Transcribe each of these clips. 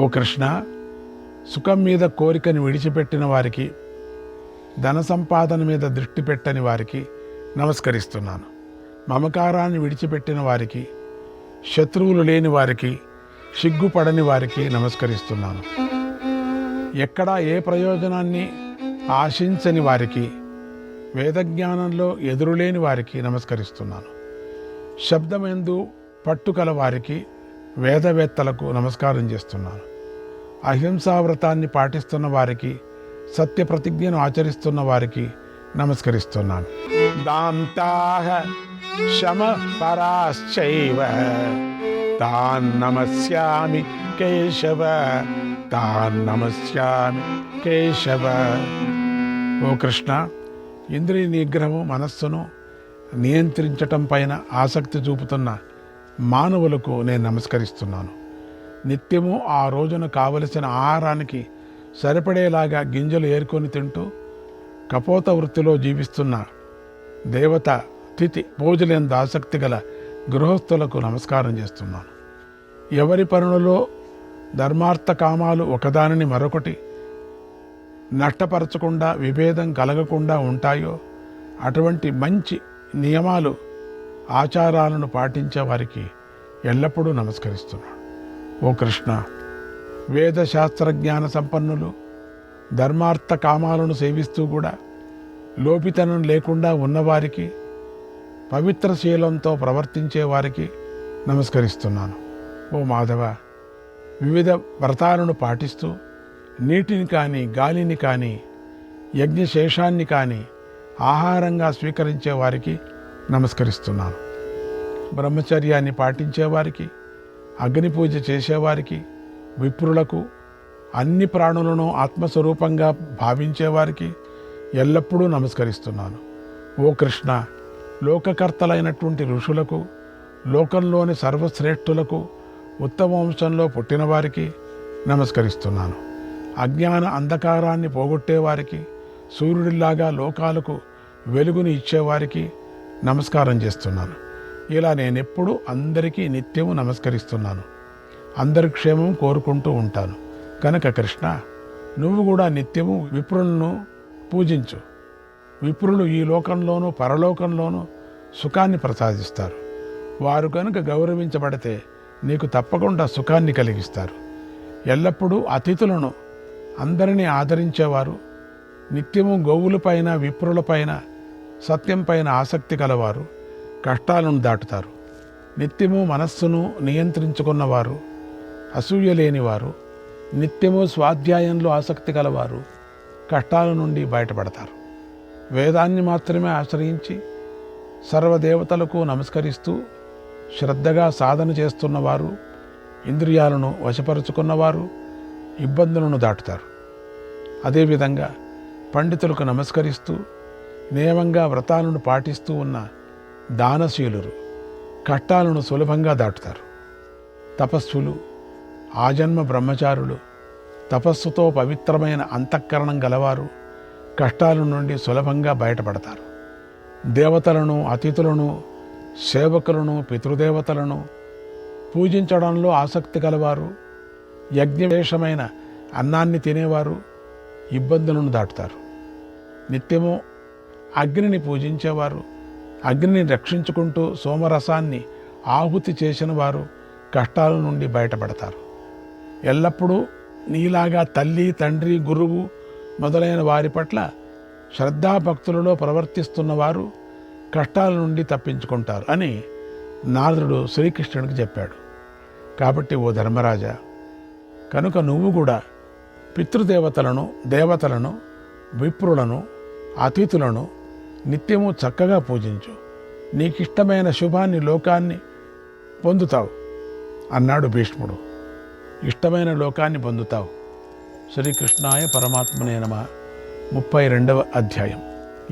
కృష్ణ, సుఖం మీద కోరికని విడిచిపెట్టిన వారికి, ధన సంపాదన మీద దృష్టి పెట్టని వారికి నమస్కరిస్తున్నాను. మమకారాన్ని విడిచిపెట్టిన వారికి, శత్రువులు లేని వారికి, సిగ్గుపడని వారికి నమస్కరిస్తున్నాను. ఎక్కడా ఏ ప్రయోజనాన్ని ఆశించని వారికి, వేదజ్ఞానంలో ఎదురులేని వారికి నమస్కరిస్తున్నాను. శబ్దమెందు పట్టుకల వారికి, వేదవేత్తలకు నమస్కారం చేస్తున్నాను. అహింసావ్రతాన్ని పాటిస్తున్న వారికి, సత్య ప్రతిజ్ఞను ఆచరిస్తున్న వారికి నమస్కరిస్తున్నాను. దాంతాః శమ పరాశ్చైవ తాన్ నమస్యామి కేశవ, తాన్ నమస్యామి కేశవ. ఓ కృష్ణ, ఇంద్రియ నిగ్రహము మనస్సును నియంత్రించటం పైన ఆసక్తి చూపుతున్న మానవులకు నేను నమస్కరిస్తున్నాను. నిత్యము ఆ రోజున కావలసిన ఆహారానికి సరిపడేలాగా గింజలు ఏరుకొని తింటూ కపోత వృత్తిలో జీవిస్తున్న దేవత తిథి పూజలందు ఆసక్తి గల గృహస్థులకు నమస్కారం చేస్తున్నాను. ఎవరి పనులలో ధర్మార్థ కామాలు ఒకదానిని మరొకటి నష్టపరచకుండా, విభేదం కలగకుండా ఉంటాయో అటువంటి మంచి నియమాలు, ఆచారాలను పాటించే వారికి ఎల్లప్పుడూ నమస్కరిస్తున్నాను. ఓ కృష్ణ, వేద శాస్త్రజ్ఞాన సంపన్నులు, ధర్మార్థ కామాలను సేవిస్తూ కూడా లోపితనం లేకుండా ఉన్నవారికి, పవిత్రశీలంతో ప్రవర్తించే వారికి నమస్కరిస్తున్నాను. ఓ మాధవ, వివిధ వ్రతాలను పాటిస్తూ నీటిని కానీ, గాలిని కానీ, యజ్ఞశేషాన్ని కానీ ఆహారంగా స్వీకరించే వారికి నమస్కరిస్తున్నాను. బ్రహ్మచర్యాన్ని పాటించేవారికి, అగ్ని పూజ చేసేవారికి, విప్రులకు, అన్ని ప్రాణులను ఆత్మస్వరూపంగా భావించేవారికి ఎల్లప్పుడూ నమస్కరిస్తున్నాను. ఓ కృష్ణ, లోకకర్తలైనటువంటి ఋషులకు, లోకంలోని సర్వశ్రేష్ఠులకు, ఉత్తమ వంశంలో పుట్టిన వారికి నమస్కరిస్తున్నాను. అజ్ఞాన అంధకారాన్ని పోగొట్టేవారికి, సూర్యుడిలాగా లోకాలకు వెలుగుని ఇచ్చేవారికి నమస్కారం చేస్తున్నాను. ఇలా నేనెప్పుడు అందరికీ నిత్యము నమస్కరిస్తున్నాను. అందరి క్షేమం కోరుకుంటూ ఉంటాను. కనుక కృష్ణ, నువ్వు కూడా నిత్యము విప్రులను పూజించు. విప్రులు ఈ లోకంలోనూ పరలోకంలోనూ సుఖాన్ని ప్రసాదిస్తారు. వారు కనుక గౌరవించబడితే నీకు తప్పకుండా సుఖాన్ని కలిగిస్తారు. ఎల్లప్పుడూ అతిథులను, అందరినీ ఆదరించేవారు, నిత్యము గోవులపైన, విప్రులపైన, సత్యంపైన ఆసక్తి కలవారు కష్టాలను దాటుతారు. నిత్యము మనస్సును నియంత్రించుకున్నవారు, అసూయ లేనివారు, నిత్యము స్వాధ్యాయంలో ఆసక్తి కలవారు కష్టాల నుండి బయటపడతారు. వేదాన్ని మాత్రమే ఆశ్రయించి సర్వదేవతలకు నమస్కరిస్తూ శ్రద్ధగా సాధన చేస్తున్నవారు, ఇంద్రియాలను వశపరుచుకున్నవారు ఇబ్బందులను దాటుతారు. అదేవిధంగా పండితులకు నమస్కరిస్తూ నియమంగా వ్రతాలను పాటిస్తూ ఉన్న దానశీలురు కష్టాలను సులభంగా దాటుతారు. తపస్సులు, ఆజన్మ బ్రహ్మచారులు, తపస్సుతో పవిత్రమైన అంతఃకరణం గలవారు కష్టాల నుండి సులభంగా బయటపడతారు. దేవతలను, అతిథులను, సేవకులను, పితృదేవతలను పూజించడంలో ఆసక్తి కలవారు, యజ్ఞవేషమైన అన్నాన్ని తినేవారు ఇబ్బందులను దాటుతారు. నిత్యము అగ్నిని పూజించేవారు, అగ్నిని రక్షించుకుంటూ సోమరసాన్ని ఆహుతి చేసిన వారు కష్టాల నుండి బయటపడతారు. ఎల్లప్పుడూ నీలాగా తల్లి, తండ్రి, గురువు మొదలైన వారి పట్ల శ్రద్ధాభక్తులలో ప్రవర్తిస్తున్నవారు కష్టాల నుండి తప్పించుకుంటారు అని నారదుడు శ్రీకృష్ణుడికి చెప్పాడు. కాబట్టి ఓ ధర్మరాజా, కనుక నువ్వు కూడా పితృదేవతలను, దేవతలను, విప్రులను, అతిథులను నిత్యము చక్కగా పూజించు. నీకిష్టమైన శుభాన్ని, లోకాన్ని పొందుతావు అన్నాడు భీష్ముడు. ఇష్టమైన లోకాన్ని పొందుతావు. శ్రీకృష్ణాయ పరమాత్మనే నమః. 32వ అధ్యాయం.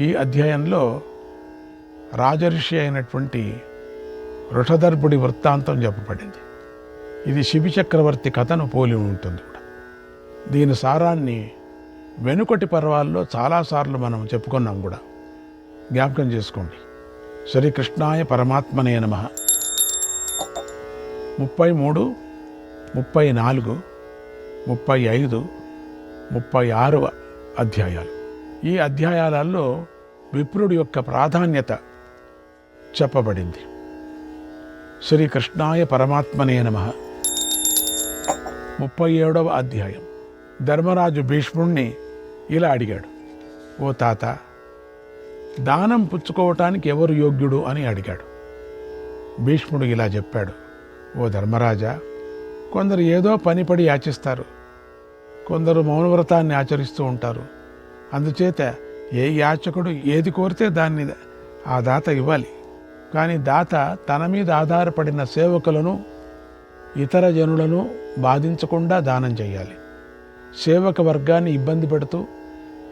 ఈ అధ్యాయంలో రాజర్షి అయినటువంటి వృషదర్భుడి వృత్తాంతం చెప్పబడింది. ఇది శిబి చక్రవర్తి కథను పోలి ఉంటుంది కూడా. దీని సారాన్ని వెనుకటి పర్వాల్లో చాలాసార్లు మనం చెప్పుకున్నాం కూడా, జ్ఞాపకం చేసుకోండి. శ్రీకృష్ణాయ పరమాత్మనే నమః. 33, 34, 35, 36 అధ్యాయాలు. ఈ అధ్యాయాలలో విప్రుడి యొక్క ప్రాధాన్యత చెప్పబడింది. శ్రీకృష్ణాయ పరమాత్మనే నమః. 37వ అధ్యాయం. ధర్మరాజు భీష్ముణ్ణి ఇలా అడిగాడు, ఓ తాత, దానం పుచ్చుకోవటానికి ఎవరు యోగ్యుడు అని అడిగాడు. భీష్ముడు ఇలా చెప్పాడు, ఓ ధర్మరాజా, కొందరు ఏదో పనిపడి యాచిస్తారు, కొందరు మౌనవ్రతాన్ని ఆచరిస్తూ ఉంటారు. అందుచేత ఏ యాచకుడు ఏది కోరితే దాన్ని ఆ దాత ఇవ్వాలి. కానీ దాత తన మీద ఆధారపడిన సేవకులను, ఇతర జనులను బాధించకుండా దానం చేయాలి. సేవక వర్గాన్ని ఇబ్బంది పెడుతూ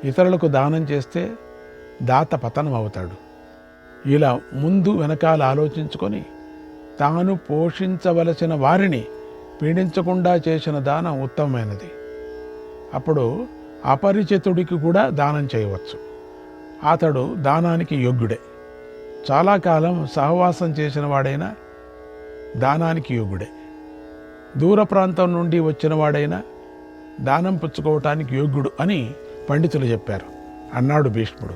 ఇతరులకు దానం చేస్తే దాత పతనం అవుతాడు. ఇలా ముందు వెనకాల ఆలోచించుకొని తాను పోషించవలసిన వారిని పీడించకుండా చేసిన దానం ఉత్తమమైనది. అప్పుడు అపరిచితుడికి కూడా దానం చేయవచ్చు. అతడు దానానికి యోగ్యుడే. చాలా కాలం సహవాసం చేసిన వాడైనా దానానికి యోగ్యుడే. దూర ప్రాంతం నుండి వచ్చిన వాడైనా దానం పుచ్చుకోవటానికి యోగ్యుడు అని పండితులు చెప్పారు అన్నాడు భీష్ముడు.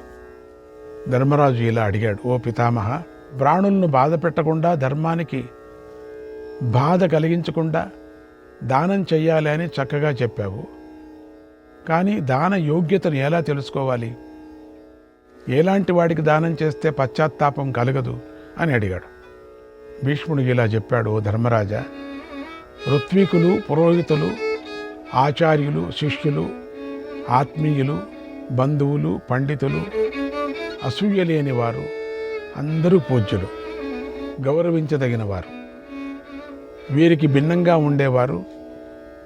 ధర్మరాజు ఇలా అడిగాడు, ఓ పితామహ, ప్రాణులను బాధ పెట్టకుండా, ధర్మానికి బాధ కలిగించకుండా దానం చెయ్యాలి అని చక్కగా చెప్పావు. కానీ దాన యోగ్యతను ఎలా తెలుసుకోవాలి? ఎలాంటి వాడికి దానం చేస్తే పశ్చాత్తాపం కలగదు అని అడిగాడు. భీష్ముడు ఇలా చెప్పాడు, ఓ ధర్మరాజా, ఋత్వికులు, పురోహితులు, ఆచార్యులు, శిష్యులు, ఆత్మీయులు, బంధువులు, పండితులు, అసూయ లేని వారు అందరూ పూజ్యులు, గౌరవించదగిన వారు. వీరికి భిన్నంగా ఉండేవారు,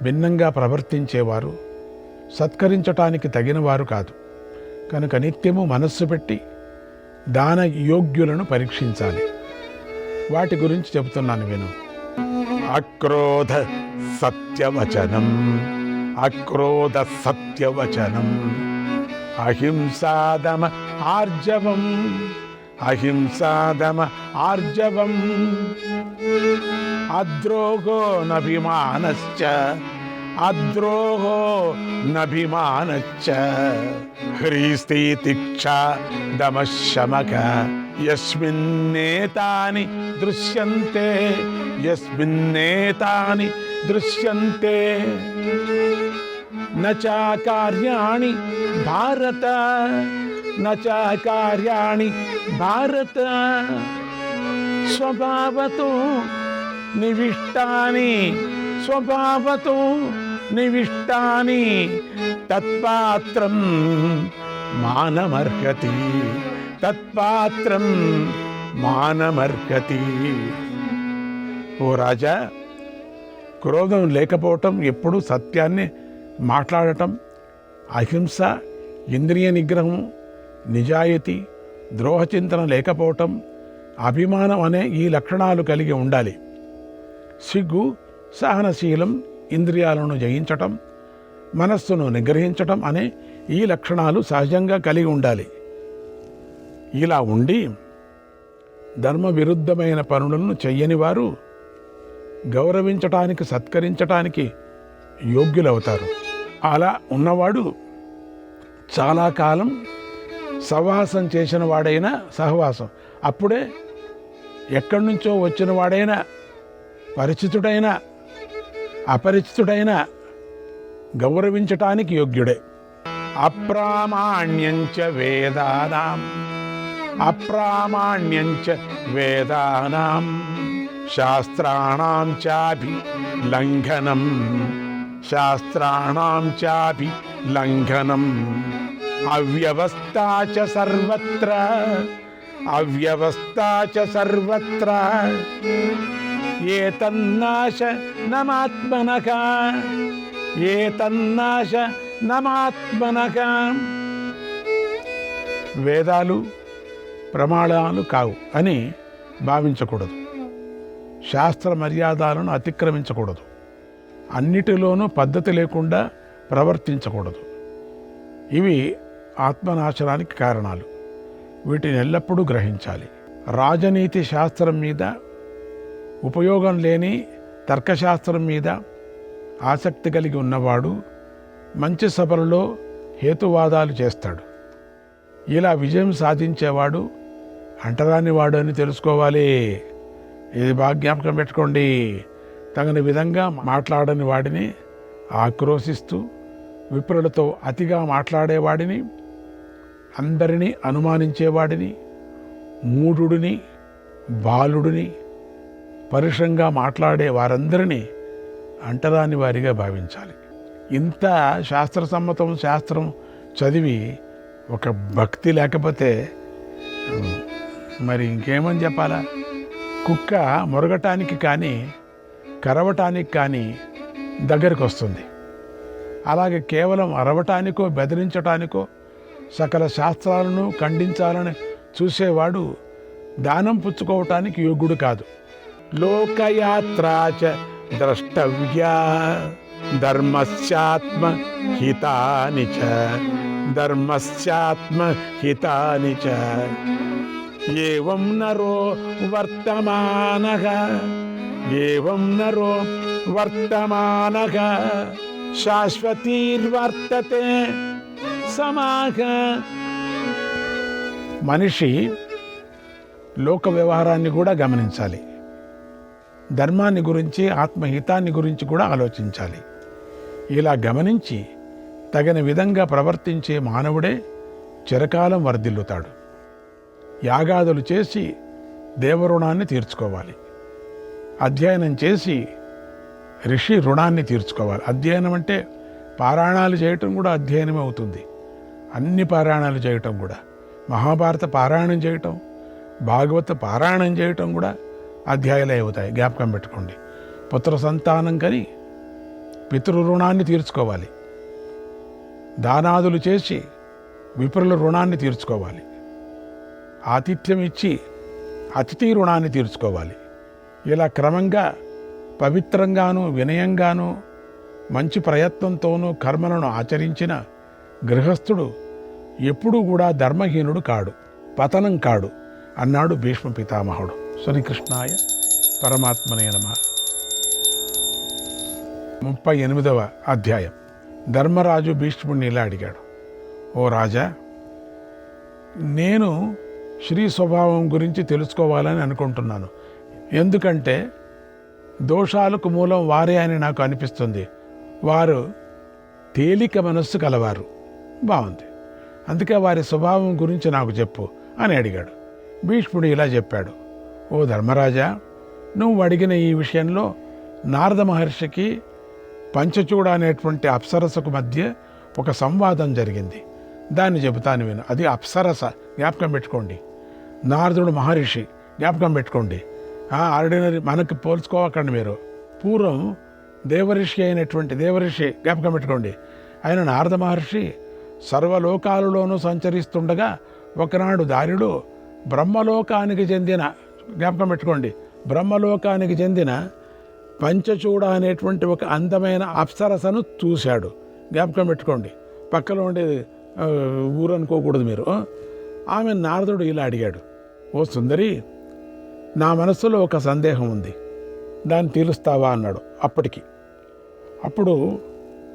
భిన్నంగా ప్రవర్తించేవారు సత్కరించటానికి తగినవారు కాదు. కనుక నిత్యము మనస్సు పెట్టి దాన యోగ్యులను పరీక్షించాలి. వాటి గురించి చెబుతున్నాను విను. అక్రోధ సత్యవచనం, అక్రోధ సత్యవచనం, అహింసాదమ ఆర్జవం, అహింసాదమ ఆర్జవం, అద్రోహో నభిమానశ్చ, అద్రోహో నభిమానశ్చ, హ్రీస్తి తిక్షా దమశమక, యస్మిన్నేతాని దృశ్యంతే, యస్మిన్నేతాని దృశ్యంతే, నచా కార్యాణి భారత, నచా కార్యాణి భారత, స్వభావతో నివిష్టాని, స్వభావతో నివిష్టాని, తత్పాత్రం మానమర్హతి, తత్పాత్రం మానమర్హతి. ఓ రాజా, క్రోధం లేకపోవటం, ఎప్పుడూ సత్యాన్ని మాట్లాడటం, అహింస, ఇంద్రియ నిగ్రహం, నిజాయితీ, ద్రోహచింతన లేకపోవటం, అభిమానం అనే ఈ లక్షణాలు కలిగి ఉండాలి. సిగ్గు, సహనశీలం, ఇంద్రియాలను జయించటం, మనస్సును నిగ్రహించటం అనే ఈ లక్షణాలు సహజంగా కలిగి ఉండాలి. ఇలా ఉండి ధర్మ విరుద్ధమైన పనులను చెయ్యని వారు గౌరవించటానికి, సత్కరించటానికి యోగ్యులవుతారు. అలా ఉన్నవాడు చాలా కాలం సహవాసం చేసిన వాడైనా, సహవాసం అప్పుడే ఎక్కడి నుంచో వచ్చిన వాడైనా, పరిచితుడైనా అపరిచితుడైనా గౌరవించటానికి యోగ్యుడే. అప్రామాణ్యంచ వేదానాం, అప్రామాణ్యంచ వేదానాం, శాస్త్రాణాం చాపి లంఘనం, శాస్త్రాణాం చాపి లంఘనం, అవ్యవస్థా చ సర్వత్ర, అవ్యవస్థా చ సర్వత్ర, ఏతన్నాశ నమాత్మనః, ఏతన్నాశ నమాత్మనః. వేదాలు ప్రమాణాలు కావు అని భావించకూడదు. శాస్త్ర మర్యాదలను అతిక్రమించకూడదు. అన్నిటిలోనూ పద్ధతి లేకుండా ప్రవర్తించకూడదు. ఇవి ఆత్మనాశనానికి కారణాలు. వీటిని ఎల్లప్పుడూ గ్రహించాలి. రాజనీతి శాస్త్రం మీద, ఉపయోగం లేని తర్కశాస్త్రం మీద ఆసక్తి కలిగి ఉన్నవాడు మంచి సభలలో హేతువాదాలు చేస్తాడు. ఇలా విజయం సాధించేవాడు అంటరానివాడు అని తెలుసుకోవాలి. ఇది బాగా జ్ఞాపకం పెట్టుకోండి. తగిన విధంగా మాట్లాడని వాడిని ఆక్రోశిస్తూ, విప్రులతో అతిగా మాట్లాడేవాడిని, అందరినీ అనుమానించేవాడిని, మూఢుడిని, బాలుడిని, పరుషంగా మాట్లాడే వారందరినీ అంటరాని వారిగా భావించాలి. ఇంత శాస్త్రం చదివి ఒక భక్తి లేకపోతే మరి ఇంకేమని చెప్పాలా? కుక్క మొరగటానికి కానీ కరవటానికి కానీ దగ్గరికి వస్తుంది. అలాగే కేవలం అరవటానికో బెదిరించటానికో సకల శాస్త్రాలను ఖండించాలని చూసేవాడు దానం పుచ్చుకోవటానికి యోగ్యుడు కాదు. లోకయాత్రాచ ద్రష్టవ్యా ధర్మస్యాత్మ హితాని చ ఏవం నరో వర్తమానః శాశ్వతీర్వర్తతే సమాః. మనిషి లోక వ్యవహారాన్ని కూడా గమనించాలి. ధర్మాన్ని గురించి, ఆత్మహితాన్ని గురించి కూడా ఆలోచించాలి. ఇలా గమనించి తగిన విధంగా ప్రవర్తించే మానవుడే చిరకాలం వర్ధిల్లుతాడు. యాగాదులు చేసి దేవరుణాన్ని తీర్చుకోవాలి. అధ్యయనం చేసి ఋషి రుణాన్ని తీర్చుకోవాలి. అధ్యయనం అంటే పారాయణాలు చేయటం కూడా అధ్యయనమే అవుతుంది. అన్ని పారాయణాలు చేయటం కూడా, మహాభారత పారాయణం చేయటం, భాగవత పారాయణం చేయటం కూడా అధ్యాయాలే అవుతాయి. జ్ఞాపకం పెట్టుకోండి. పుత్ర సంతానం కని పితృ రుణాన్ని తీర్చుకోవాలి. దానాదులు చేసి విప్రుల రుణాన్ని తీర్చుకోవాలి. ఆతిథ్యం ఇచ్చి అతిథి రుణాన్ని తీర్చుకోవాలి. ఇలా క్రమంగా పవిత్రంగాను వినయంగాను మంచి ప్రయత్నంతోనూ కర్మలను ఆచరించిన గృహస్థుడు ఎప్పుడూ కూడా ధర్మహీనుడు కాడు, పతనం కాడు అన్నాడు భీష్మ పితామహుడు. శ్రీకృష్ణాయ పరమాత్మనే నమః. 38వ అధ్యాయం. ధర్మరాజు భీష్ముడిని ఇలా అడిగాడు, ఓ రాజా, నేను శ్రీ స్వభావం గురించి తెలుసుకోవాలని అనుకుంటున్నాను. ఎందుకంటే దోషాలకు మూలం వారే అని నాకు అనిపిస్తుంది. వారు తేలిక మనస్సు కలవారు. బాగుంది, అందుకే వారి స్వభావం గురించి నాకు చెప్పు అని అడిగాడు. భీష్ముడు ఇలా చెప్పాడు, ఓ ధర్మరాజా, నువ్వు అడిగిన ఈ విషయంలో నారద మహర్షికి పంచచూడ అనేటువంటి అప్సరసకు మధ్య ఒక సంవాదం జరిగింది. దాన్ని చెబుతాను విను. అది అప్సరస, జ్ఞాపకం పెట్టుకోండి. నారదుడు మహర్షి, జ్ఞాపకం పెట్టుకోండి. ఆర్డినరీ మనకు పోల్చుకోవకండి మీరు. పూర్వం దేవఋషి అయినటువంటి దేవఋషి, జ్ఞాపకం పెట్టుకోండి. ఆయన నారద మహర్షి సర్వలోకాలలోనూ సంచరిస్తుండగా ఒకనాడు దారిలో బ్రహ్మలోకానికి చెందిన, జ్ఞాపకం పెట్టుకోండి, బ్రహ్మలోకానికి చెందిన పంచచూడ అనేటువంటి ఒక అందమైన అప్సరసను చూశాడు. జ్ఞాపకం పెట్టుకోండి. పక్కలో ఉండేది ఊరు అనుకోకూడదు మీరు. ఆమె నారదుడు ఇలా అడిగాడు, ఓ సుందరి, నా మనస్సులో ఒక సందేహం ఉంది, దాన్ని తీరుస్తావా అన్నాడు. అప్పుడు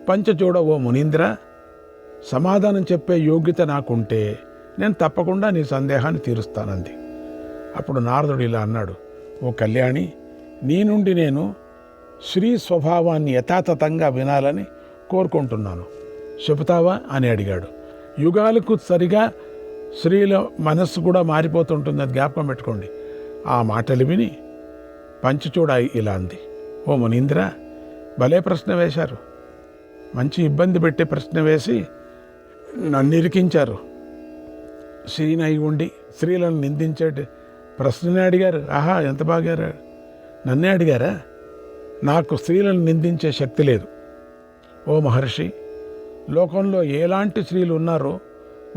పంచచూడ, ఓ మునీంద్ర, సమాధానం చెప్పే యోగ్యత నాకుంటే నేను తప్పకుండా నీ సందేహాన్ని తీరుస్తానంది. అప్పుడు నారదుడు ఇలా అన్నాడు, ఓ కళ్యాణి, నీ నుండి నేను శ్రీ స్వభావాన్ని యథాతథంగా వినాలని కోరుకుంటున్నాను, చెబుతావా అని అడిగాడు. యుగాలకు సరిగా స్త్రీల మనస్సు కూడా మారిపోతుంటుంది, అది జ్ఞాపకం పెట్టుకోండి. ఆ మాటలు విని పంచచూడ ఇలా అంది, ఓ మునీంద్ర, భలే ప్రశ్న వేశారు, మంచి ఇబ్బంది పెట్టే ప్రశ్న వేసి నన్ను ఇరికించారు. స్త్రీనై ఉండి స్త్రీలను నిందించే ప్రశ్ననే అడిగారు. ఆహా, ఎంత బాగా, నన్నే అడిగారా? నాకు స్త్రీలను నిందించే శక్తి లేదు. ఓ మహర్షి, లోకంలో ఎలాంటి స్త్రీలు ఉన్నారో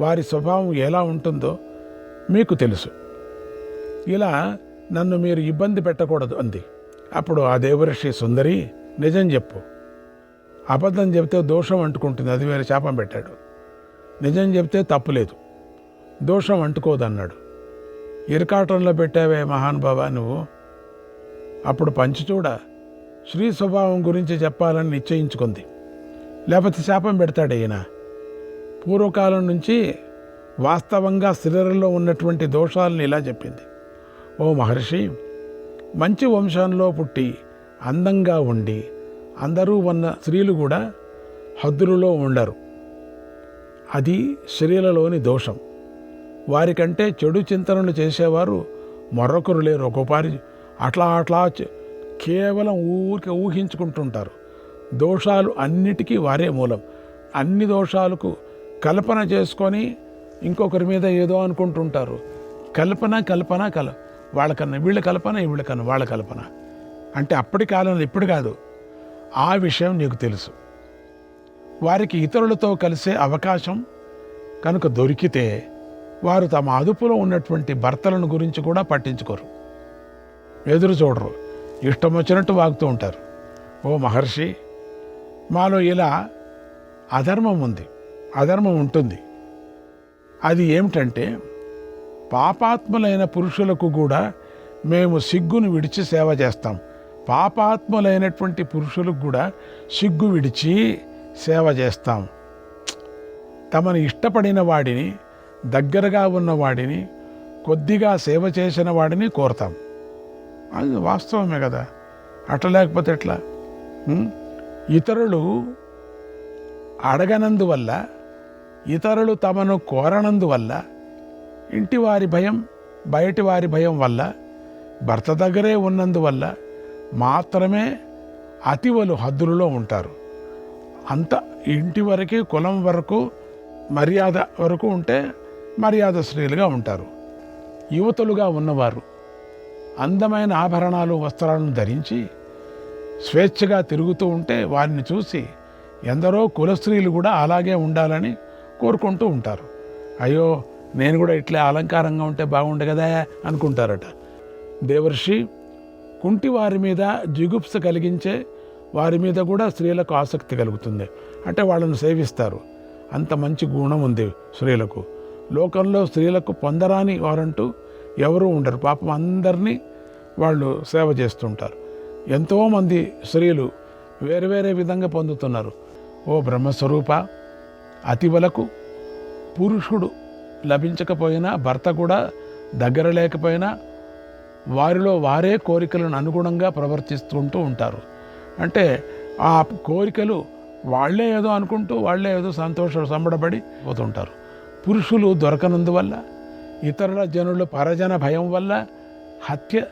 వారి స్వభావం ఎలా ఉంటుందో మీకు తెలుసు. ఇలా నన్ను మీరు ఇబ్బంది పెట్టకూడదు అంది. అప్పుడు ఆ దేవఋషి, సుందరి, నిజం చెప్పు, అబద్ధం చెబితే దోషం అంటుకుంటుంది, అది వేరే శాపం పెట్టాడు. నిజం చెబితే తప్పులేదు, దోషం అంటుకోదన్నాడు. ఇరకాటంలో పెట్టావే మహానుభావ నువ్వు. అప్పుడు పంచచూడ స్త్రీ స్వభావం గురించి చెప్పాలని నిశ్చయించుకుంది. లేకపోతే శాపం పెడతాడు ఈయన. పూర్వకాలం నుంచి వాస్తవంగా స్త్రీలలో ఉన్నటువంటి దోషాలను ఇలా చెప్పింది. ఓ మహర్షి, మంచి వంశంలో పుట్టి అందంగా ఉండి అందరూ ఉన్న స్త్రీలు కూడా హద్దులలో ఉండరు. అది స్త్రీలలోని దోషం. వారికంటే చెడు చింతనలు చేసేవారు మరొకరు లేరు. ఒక్కోపారి అట్లా కేవలం ఊరికే ఊహించుకుంటుంటారు. దోషాలు అన్నిటికీ వారే మూలం. అన్ని దోషాలకు కల్పన చేసుకొని ఇంకొకరి మీద ఏదో అనుకుంటుంటారు. కల్పన వాళ్ళకన్నా వీళ్ళ కల్పన, వీళ్ళకన్నా వాళ్ళ కల్పన. అంటే అప్పటి కాలంలో, ఇప్పుడు కాదు. ఆ విషయం నీకు తెలుసు. వారికి ఇతరులతో కలిసే అవకాశం కనుక దొరికితే వారు తమ అదుపులో ఉన్నటువంటి భర్తలను గురించి కూడా పట్టించుకోరు, ఎదురు చూడరు, ఇష్టం వచ్చినట్టు వాగుతూ ఉంటారు. ఓ మహర్షి, మాలో ఇలా అధర్మం ఉంది, అధర్మం ఉంటుంది. అది ఏమిటంటే, పాపాత్ములైన పురుషులకు కూడా మేము సిగ్గును విడిచి సేవ చేస్తాం. పాపాత్ములైనటువంటి పురుషులకు కూడా సిగ్గు విడిచి సేవ చేస్తాం. తమను ఇష్టపడిన వాడిని, దగ్గరగా ఉన్న వాడిని, కొద్దిగా సేవ చేసిన వాడిని కోరతాం. అది వాస్తవమే కదా. అట్లా లేకపోతే ఎట్లా? ఇతరులు అడగనందువల్ల, ఇతరులు తమను కోరనందువల్ల, ఇంటి వారి భయం, బయటి వారి భయం వల్ల, భర్త దగ్గరే ఉన్నందువల్ల మాత్రమే అతివలు హద్దులలో ఉంటారు. అంత ఇంటి వరకు, కులం వరకు, మర్యాద వరకు ఉంటే మర్యాద స్త్రీలుగా ఉంటారు. యువతులుగా ఉన్నవారు అందమైన ఆభరణాలు, వస్త్రాలను ధరించి స్వేచ్ఛగా తిరుగుతూ ఉంటే వారిని చూసి ఎందరో కుల స్త్రీలు కూడా అలాగే ఉండాలని కోరుకుంటూ ఉంటారు. అయ్యో, నేను కూడా ఇట్లా అలంకారంగా ఉంటే బాగుండే కదా అనుకుంటారట. దేవర్షి, కుంటి వారి మీద జిగుప్స కలిగించే వారి మీద కూడా స్త్రీలకు ఆసక్తి కలుగుతుంది. అంటే వాళ్ళను సేవిస్తారు. అంత మంచి గుణం ఉంది స్త్రీలకు. లోకంలో స్త్రీలకు పొందరాని వారంటూ ఎవరూ ఉండరు. పాపం అందరినీ వాళ్ళు సేవ చేస్తుంటారు. ఎంతోమంది స్త్రీలు వేరే వేరే విధంగా పొందుతున్నారు. ఓ బ్రహ్మస్వరూప, అతివలకు పురుషుడు లభించకపోయినా, భర్త కూడా దగ్గర లేకపోయినా వారిలో వారే కోరికలను అనుగుణంగా ప్రవర్తిస్తుంటూ ఉంటారు. అంటే ఆ కోరికలు వాళ్లే ఏదో అనుకుంటూ, వాళ్లే ఏదో సంబడపడి పోతుంటారు. పురుషులు దొరకనందువల్ల, ఇతరుల జనుల పరజన భయం వల్ల, హత్య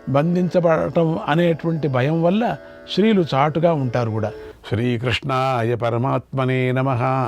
బంధించబడటం అనేటువంటి భయం వల్ల స్త్రీలు చాటుగా ఉంటారు కూడా. శ్రీకృష్ణాయ పరమాత్మనే నమః.